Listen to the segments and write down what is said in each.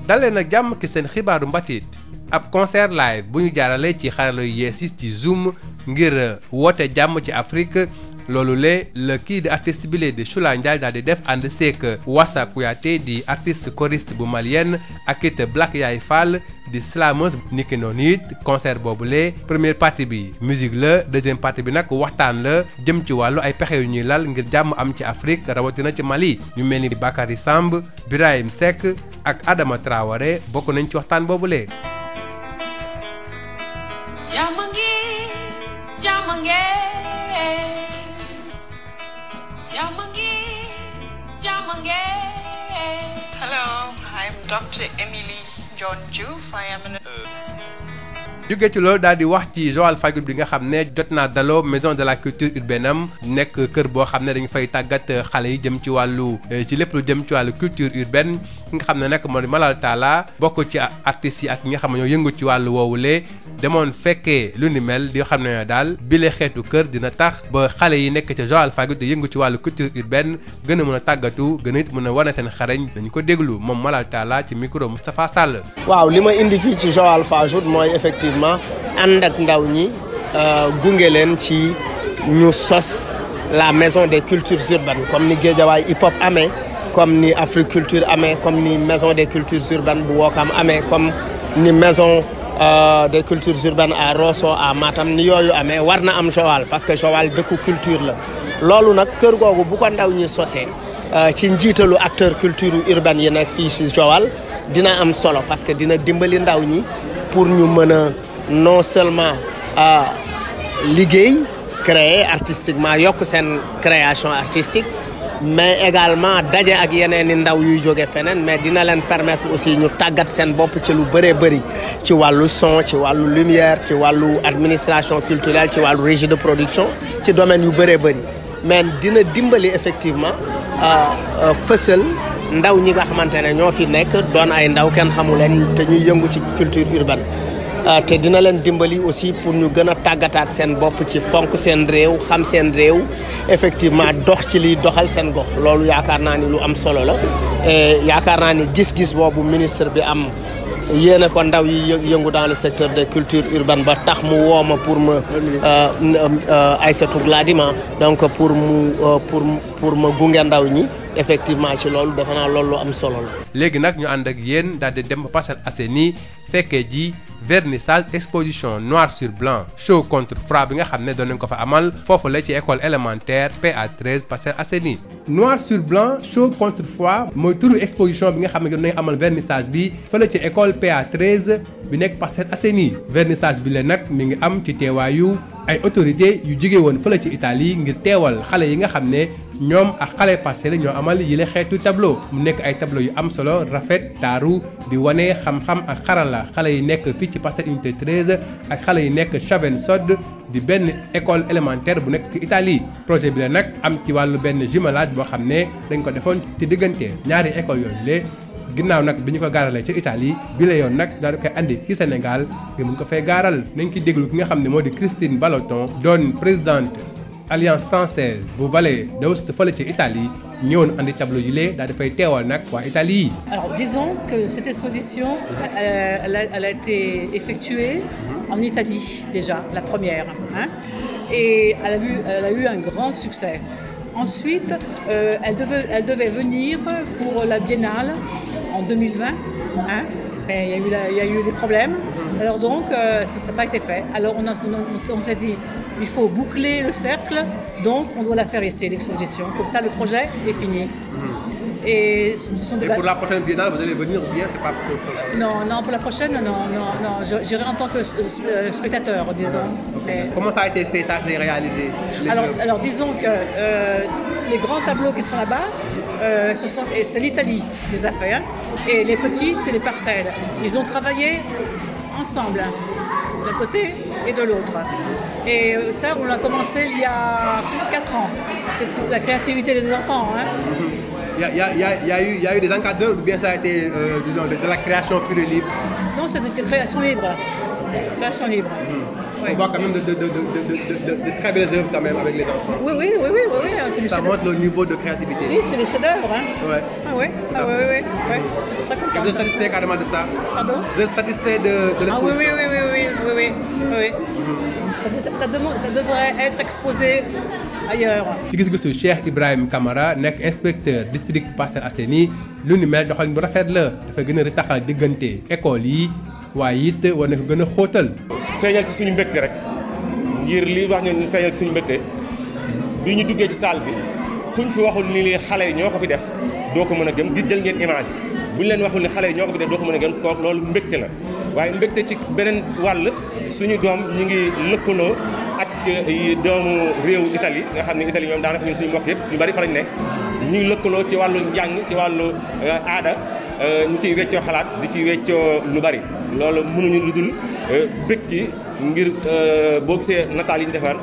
dalee nag jàmm ki seen xibaaru mbatit ab concert live bu ñu jaarale ci xarala yu yees yi ci Zoom ngir woote jàmm ci Afrique loolu la kii di artiste bi di Choula Ndiaye daal di def ànd seek Wassa Kouyaté di artiste choriste bu malienne ak it Black Yaay Fall di slameuse niki noonu it concert boobule première partie bi musique la deuxième partie bi nag waxtaan la jëm ci wàllu ay pexe yu ñuy lal ngir jàmm am ci Afrique rawatina ci Mali ñu mel ni Bakary Samb Birahim Seck ak Adama Traoré bokk nañ ci waxtaan boobule. Hello, I'm Dr. Emily John Diouf. I am an jóge ci loolu daal di wax ci Joal Fadiouth bi nga xam ne jot naa daloo maison de la culture urbaine am nekk kër boo xam ne dañu fay tàggat xale yi jëm ci wàllu ci lépp lu jëm ci wàllu culture urbaine ki nga xam ne nag moo di Malal Talla bokk ci artistes yi ak ñi nga xam ne ñoo yëngu ci wàllu woowule demoon fekkee lu ni mel di xam ne daal bile xeetu kër dina tax ba xale yi nekk ca Joal Fadiouth di yëngu ci wàllu culture urbaine gën a mën a tàggatu gën a it mën a wane seen xarañ dañu ko déglu moom Malal Talla ci micro Moustapha Sall. waaw li ma indi fii ci Joal Fadiouth mooy effectivement ànd ak ndaw ñi gunge leen ci ñu sos la maison des cultures urbaines comme ni Guédiawaye hip hop amee comme ni Africulture amee comme ni maison des cultures urbaines bu Ouakam amee comme ni maison des cultures urbaines à Rosso à Matam ni yooyu amee war na am Joal parce que Joal dëkku culture la loolu nag kër googu bu ko ndaw ñi sosee ci njiitalu acteur culture urbaine yi nekk fii ci Joal dina am solo parce que dina dimbali ndaw ñi pour ñu mën a non seulement liggéey créer artistiquement yokk seen création artistique mais également daje ak yeneen i ndaw yuy jóge feneen mais dina leen permettre aussi ñu tàggat seen bopp ci lu bëree bëri ci wàllu son ci wàllu lumière ci wàllu administration culturelle ci wàllu régie de production ci domaine yu bëree bëri mais dina dimbali effectivement fësal ndaw ñi nga xamante ne ñoo fi nekk doon ay ndaw kenn xamu leen te ñuy yëngu ci culture urbaine te dina leen dimbali aussi pour ñu gën a tàggataat seen bopp ci fonk seen réew xam seen réew effectivement dox ci liy doxal seen gox loolu yaakaar naa ni lu am solo la et yaakaar naa ni gis-gis boobu ministre bi am yéene ko ndaw yi yëngu dans le secteur de culture urbaine ba tax mu wooma pour ma Aïssatou Gladima donc pour ma gunge ndaw ñi effectivement ci loolu defe naa loolu lu am solo la. léegi nag ñu ànd ak yéen daal di dem ba Parcelles Assainies fekkee ji vernissage exposition noir sur blanc show contre froid bi nga xam ne doon nañ ko fa amal foofu la ci école élémentaire PA13 Parcelles Assainies. noir sur blanc show contre froid mooy turu exposition bi nga xam ne doon nañ amal vernissage bi fële ci école PA13 bi nekk Parcelles Assainies vernissage bi la nag mi ngi am ci teewaayu ay autorités yu jóge woon fële ci Italie ngir teewal xale yi nga xam ne ñoom ak xale Parcelles ñoo amal yile xeetu tableau mu nekk ay tableau yu am solo rafet taaru di wane xam-xam ak xarala xale yi nekk fii ci Parcelles unité 13 ak xale yi nekk Chavannes-Sod di benn école élémentaire bu nekk ci Italie projet bi la nag am ci wàllu benn jumelage boo xam ne dañ ko defoon ci diggante ñaari école yooyu le ginnaaw nag bi ñu ko gaaralee ci Italie bi la yoon nag daal di koy andi ci Sénégal nga mun ko fay gaaral nañ ki déglu ki nga xam ne moo di Christine Baloton doon présidente alliance française bu Vallée d'Aoste fële ci Italie ñëwoon andi tableau yi lee daal dafay teewal nag waa Italie yi. Alors disons que cette exposition elle a été effectuée en Italie déjà la première hein et elle a eu un grand succès. Ensuite elle devait venir pour la Biennale en 2020 hein mais il y a eu des problèmes. Alors donc ça n'a pas été fait. Alors on s'est dit il faut boucler le cercle, donc on doit la faire ici, l'exposition. Comme ça, le projet est fini. Et pour la prochaine biennale, vous allez venir ou bien c'est pas pour Non, pour la prochaine, non. J'irai en tant que spectateur, disons. Mais... Comment ça a été fait, ça a été réalisé alors disons que les grands tableaux qui sont là-bas, c'est l'Italie qui les a fait, hein, et les petits, c'est les Parcelles. Ils ont travaillé ensemble, d'un côté et de l'autre. Et ça, on l'a commencé il y a 4 ans. C'est la créativité des enfants. Hein. Il y a eu des encadreurs ou bien ça a été disons, de la création pure et libre? Non, c'est de la création libre. Création libre. On voit quand même de très belles œuvres quand même avec les enfants. Oui, c'est des Ça montre le niveau de créativité. Si, c'est des chefs-d'œuvre. Hein. Ouais. Ouais. Très content. Vous êtes satisfait carrément de ça? Pardon? Vous êtes satisfait de l'exposition? Oui. Ça devrait être exposé ailleurs. ci gis-gisu Cheikh Ibrahim Camara nekk inspecteur district Parcelles Assainies lu ni mel doxalin bu rafet la dafa gën a ritaxal diggante école yi waaye it war na ko gën a xóotal. feeñal ci suñu mbégte rek ngir li wax ñu feeñal ci suñu mbégte bi ñu duggee ci salle bi kuñ fi waxul ni li xale yi ñoo ko fi def doo ko mën a gëm di jël ngeen image buñ leen waxul ni xale yi ñoo ko fi def doo ko mën a gëm kooku loolu mbégte la waaye mbégte ci beneen wàll suñu doom ñi ngi lëkkaloo ak doomu réew Italie nga xam ne Italie ñoom daanaka ñun suñu mbokk yëpp ñu bari fa lañ nekk ñuy lëkkaloo ci wàllu njàng ci wàllu aada ñu ciy weccoo xalaat di ci weccoo lu bari loolu mënuñu lu dul bég ci ngir boo gisee nataal yi ñu defar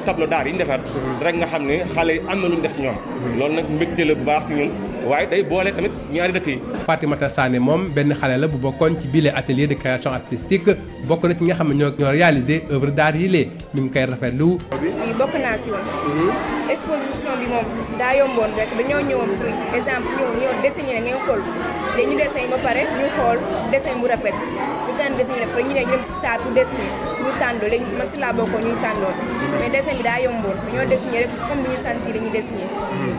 tableau d'art yi ñu defar rek nga xam ne xale yi am na lu ñu def ci ñoom loolu nag mbégte la bu baax ci ñun waaye day boole tamit ñaari dëkk yi. Fatimata Sané moom benn xale la bu bokkoon ci bile atelier de création artistique bokk na ci nga xam ne ñoo réalisé œuvre d'art yi lee mi ngi koy rafetlu. bokk naa si woon. exposition bi moom daa yomboon rek dañoo ñëwoon pour exemple ñëw dessiné ne ngeen xool léegi ñu dessiné ba pare ñu xool dessin bu rafet ñu daan dessiné rek ñu ne ñu dem si saa pour dessiné ñu tàndoo léegi man si laa bokkoon ñu tàndoon mais dessin bi daa yomboon dañoo dessiné rek comme bi ñu sentir dañuy dessiné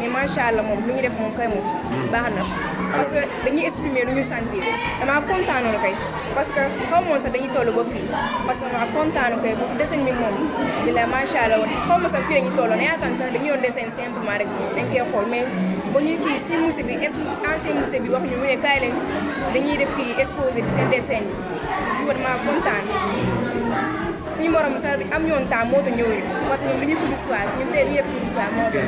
mais macha allah moom lu ñu def moom kay moom baax na parce que dañuy exprimer lu ñu sentir damaa kontaanoon kay parce que xaw moon sax dañuy toll ba fii parce que damaa kontaanoon kay parce que dessin bi moom bi la macha allah woon xaw ma sax fii dañuy tolloon yaakaar sax dañuy yoon dessin simplement rek dañ koy xool mais ba ñuy kii suñu musée bi ancien musée bi wax ñu mu ne kaay leen dañuy def kii exposé bi seen dessin bi damaa kontaan suñu morom sax am ñoon temps moo tax ñëwuñu parce que ñoom li ñuy cours d'histoire ñun tey dañuy def cours d'histoire moo tax.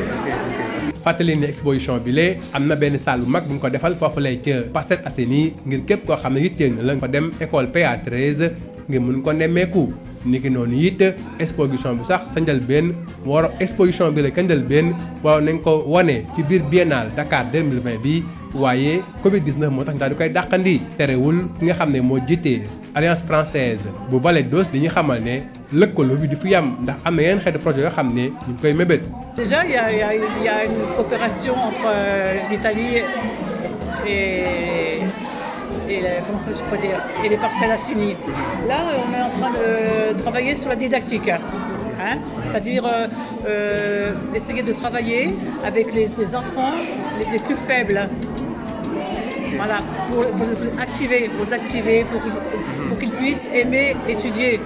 fàttali ne exposition bi lee am na benn salle bu mag bu ñu ko defal foofu lay ca Parcelles Assainies ngir képp koo xam ne yitteel na la nga fa dem école PA13 ngir mun ko nemmeeku. niki noonu it exposition bi sax sa njëlbéen war exposition bi la ka njëlbéen waaw nañ ko wane ci biir biennale Dakar 2020 bi waaye Covid 19 moo tax daal di koy dàqandi terewul ki nga xam ne moo jiite Alliance française bu Vallée d'Aoste li ñu xamal ne lëkkaloo bi du fi yam ndax am na yeneen xeetu projet yoo xam ne ñu ngi koy mébét. Déjà il y a une coopération entre l'Italie et comment ça je peux dire, et les Parcelles Assainies. Là, on est en train de travailler sur la didactique, hein? C'est-à-dire essayer de travailler avec les enfants les plus faibles. Voilà, pour les activer, pour qu'ils puissent aimer étudier.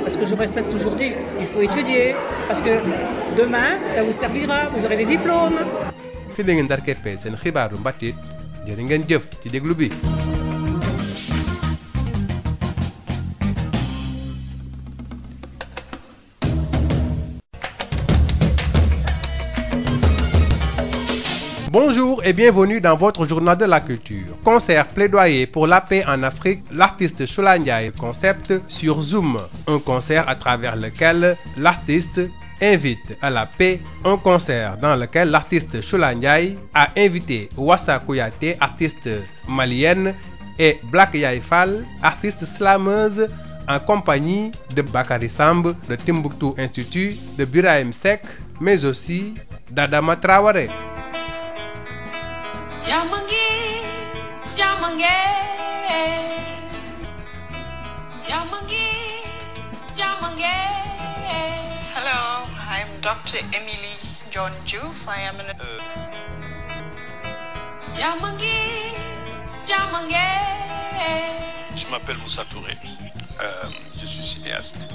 Parce que je reste toujours dit, il faut étudier, parce que demain, ça vous servira, vous aurez des diplômes. fi la ngeen darkeppee seen xibaaru mbatit jërë ngeen jëf ci déglu bi. Bonjour et bienvenue dans votre journal de la culture. Concert plaidoyer pour la paix en Afrique, l'artiste Choula Ndiaye concept sur Zoom. Un concert à travers lequel l'artiste invite à la paix. Un concert dans lequel l'artiste Choula Ndiaye a invité Wassa Kouyaté, artiste malienne, et Black Yaye Fall, artiste slameuse, en compagnie de Bakary Samb, de Timbuktu Institute, de Birahim Seck, mais aussi d'Adama Traoré. Hello, I'm Dr. Emily John Diouf. I am an Je m'appelle Moussa Touré. Je suis cinéaste.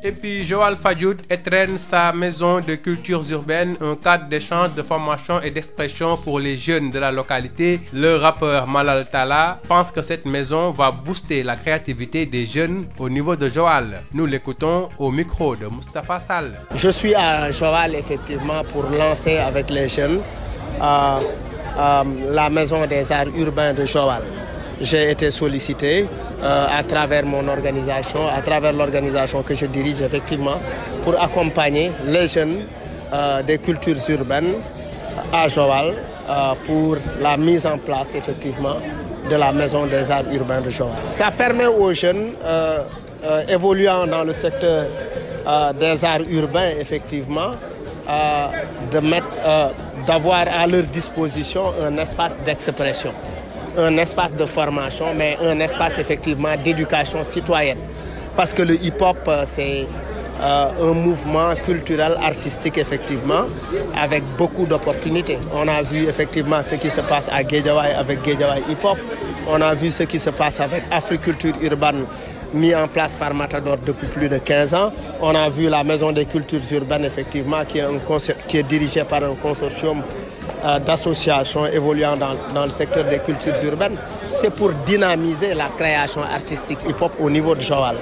Et puis Joal Fadiouth étrenne sa maison de cultures urbaines, un cadre d'échange, de formation et d'expression pour les jeunes de la localité. Le rappeur Malal Talla pense que cette maison va booster la créativité des jeunes au niveau de Joal. Nous l'écoutons au micro de Moustapha Sall. Je suis à Joal effectivement pour lancer avec les jeunes la maison des arts urbains de Joal. J'ai été sollicité à travers mon organisation, à travers l'organisation que je dirige effectivement, pour accompagner les jeunes des cultures urbaines à Joal pour la mise en place effectivement de la maison des arts urbains de Joal. Ça permet aux jeunes évoluant dans le secteur des arts urbains, effectivement, d'avoir à leur disposition un espace d'expression, un espace de formation, mais un espace effectivement d'éducation citoyenne. Parce que le hip-hop, c'est un mouvement culturel, artistique, effectivement, avec beaucoup d'opportunités. On a vu effectivement ce qui se passe à Guédiawaye avec Guédiawaye Hip-Hop. On a vu ce qui se passe avec Africulture urbaine, mis en place par Matador depuis plus de 15 ans. On a vu la Maison des cultures urbaines, effectivement, qui est dirigée par un consortium d'associations évoluant dans le secteur des cultures urbaines. C'est pour dynamiser la création artistique hip-hop au niveau de Joal.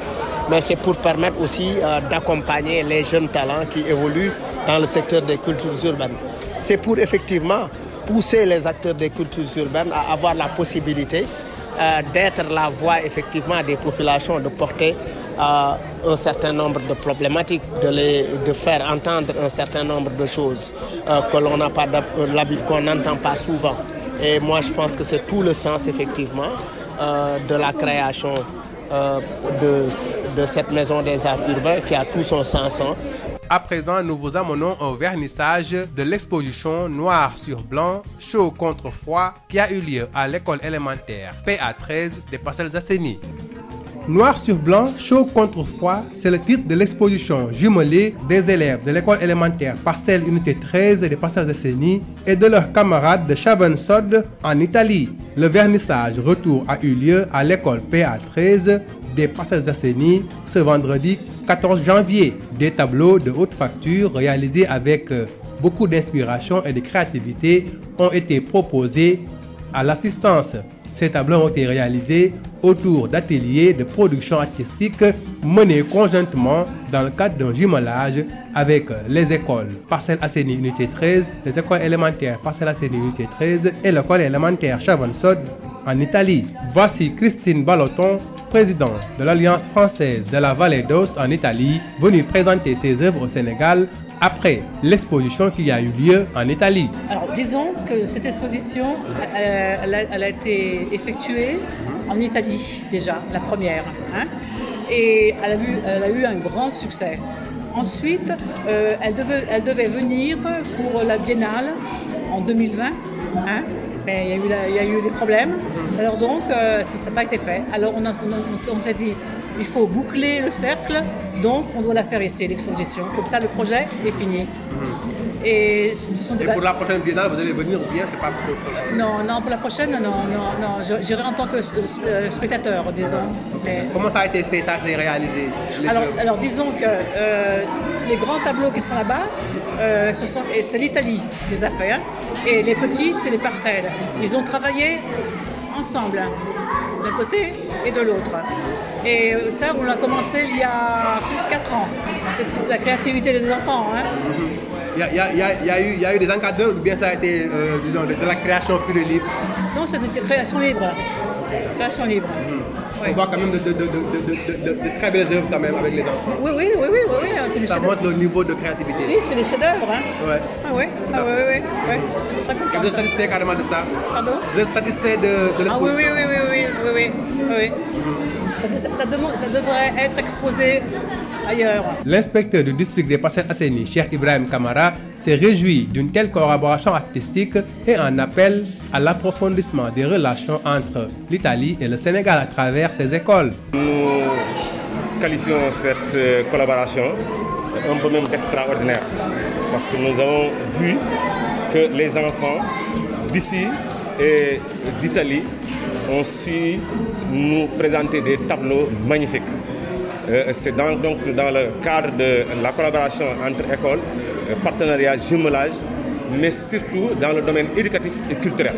Mais c'est pour permettre aussi d'accompagner les jeunes talents qui évoluent dans le secteur des cultures urbaines. C'est pour effectivement pousser les acteurs des cultures urbaines à avoir la possibilité d'être la voix effectivement des populations, de porter un certain nombre de problématiques, de faire entendre un certain nombre de choses que l'on n'a pas l'habitude, qu'on n'entend pas souvent. Et moi je pense que c'est tout le sens effectivement de la création de cette maison des arts urbains qui a tout son sens. À présent, nous vous amenons au vernissage de l'exposition Noir sur Blanc, chaud contre froid, qui a eu lieu à l'école élémentaire PA13 des Parcelles Assainies. Noir sur Blanc, chaud contre froid, c'est le titre de l'exposition jumelée des élèves de l'école élémentaire Parcelles Unité 13 des Parcelles Assainies et de leurs camarades de Chavensod en Italie. Le vernissage retour a eu lieu à l'école PA13 des Parcelles Assainies ce vendredi 14 janvier. Des tableaux de haute facture réalisés avec beaucoup d'inspiration et de créativité ont été proposés à l'assistance. Ces tableaux ont été réalisés autour d'ateliers de production artistique menés conjointement dans le cadre d'un jumelage avec les écoles Parcelles Assainies Unité 13, les écoles élémentaires Parcelles Assainies Unité 13 et l'école élémentaire Chavensod en Italie. Voici Christine Baloton, présidente de l'Alliance française de la Vallée d'Aoste en Italie, venue présenter ses œuvres au Sénégal après l'exposition qui a eu lieu en Italie. Alors disons que cette exposition, elle a été effectuée en Italie déjà, la première, hein, et elle a eu un grand succès. Ensuite, elle devait venir pour la Biennale en 2020, hein, mais il y a eu des problèmes, alors donc ça n'a pas été fait. Alors on s'est dit, il faut boucler le cercle, donc on doit la faire ici, l'exposition. Comme ça, le projet est fini. Et pour la prochaine biennale, vous allez venir ou bien c'est pas pour le projet? Non, pour la prochaine, non. J'irai en tant que spectateur, disons. Mais... Comment ça a été fait, ça a été réalisé? Alors disons que les grands tableaux qui sont là-bas, c'est l'Italie qui les a fait, hein, et les petits, c'est les parcelles. Ils ont travaillé ensemble, d'un côté et de l'autre. Et ça, on l'a commencé il y a plus de 4 ans. C'est la créativité des enfants. Hein. Il y a eu des encadreurs ou bien ça a été disons, de la création pure et libre? Non, c'est de la création libre. Création libre. Oui. On voit quand même de très belles œuvres quand même avec les enfants. Oui. Ça montre le niveau de créativité. Si, c'est des chefs-d'œuvre. Hein. Ouais. Oui. Vous êtes satisfait carrément de ça? Pardon? Vous êtes satisfait de l'exposition? Oui. Ça devrait être exposé ailleurs. L'inspecteur du district des Parcelles Assainies, Cheikh Ibrahim Kamara, s'est réjoui d'une telle collaboration artistique et en appelle à l'approfondissement des relations entre l'Italie et le Sénégal à travers ses écoles. Nous qualifions cette collaboration un peu même d'extraordinaire parce que nous avons vu que les enfants d'ici et d'Italie ont su nous présenter des tableaux magnifiques. C'est donc dans le cadre de la collaboration entre écoles, partenariat, jumelage, mais surtout dans le domaine éducatif et culturel.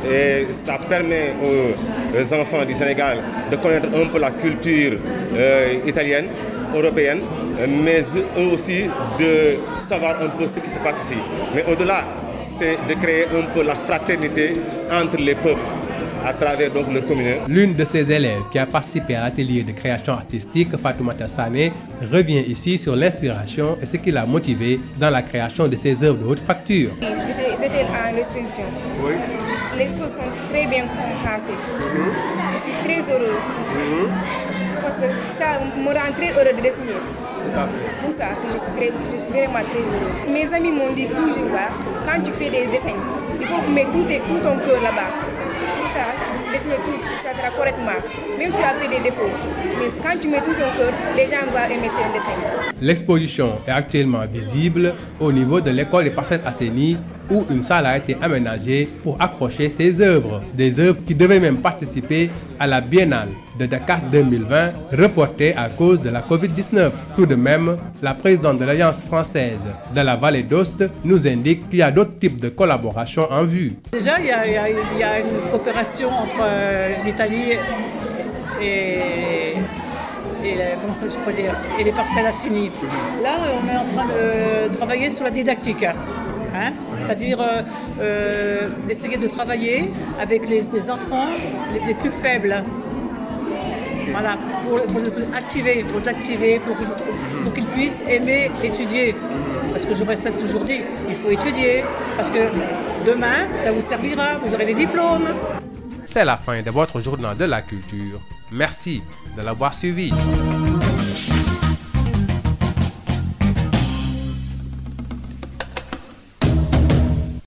Et ça permet aux enfants du Sénégal de connaître un peu la culture italienne, européenne, mais eux aussi de savoir un peu ce qui se passe ici. Mais au-delà, c'est de créer un peu la fraternité entre les peuples à travers donc leur communauté. L'une de ses élèves qui a participé à l'atelier de création artistique, Fatoumata Sané, revient ici sur l'inspiration et ce qui l'a motivé dans la création de ses œuvres de haute facture. J'étais à l'exposition. Oui. Les choses sont très bien compensées. Je suis très heureuse. parce que ça me rend très heureux de dessiner. Pour ça, je suis vraiment très heureuse. Mes amis m'ont dit toujours là, quand tu fais des dessins, il faut mettre tout ton cœur là-bas. Pour ça, dessiner tout, ça sera correctement. Même si tu as fait des défauts, mais quand tu mets tout ton cœur, les gens vont aimer ton dessin. L'exposition est actuellement visible au niveau de l'école des Parcelles Assainies où une salle a été aménagée pour accrocher ses œuvres. Des œuvres qui devaient même participer à la Biennale de Dakar 2020, reportée à cause de la Covid-19. Tout de même, la présidente de l'Alliance française de la Vallée d'Aoste nous indique qu'il y a d'autres types de collaborations en vue. Déjà, il y a une coopération entre l'Italie et les Parcelles Assainies. Là, on est en train de travailler sur la didactique. Hein? C'est-à-dire essayer de travailler avec les enfants les plus faibles. Voilà, pour les activer, pour qu'ils puissent aimer étudier. Parce que je reste toujours dit, il faut étudier, parce que demain, ça vous servira, vous aurez des diplômes. C'est la fin de votre journal de la culture. Merci de l'avoir suivi.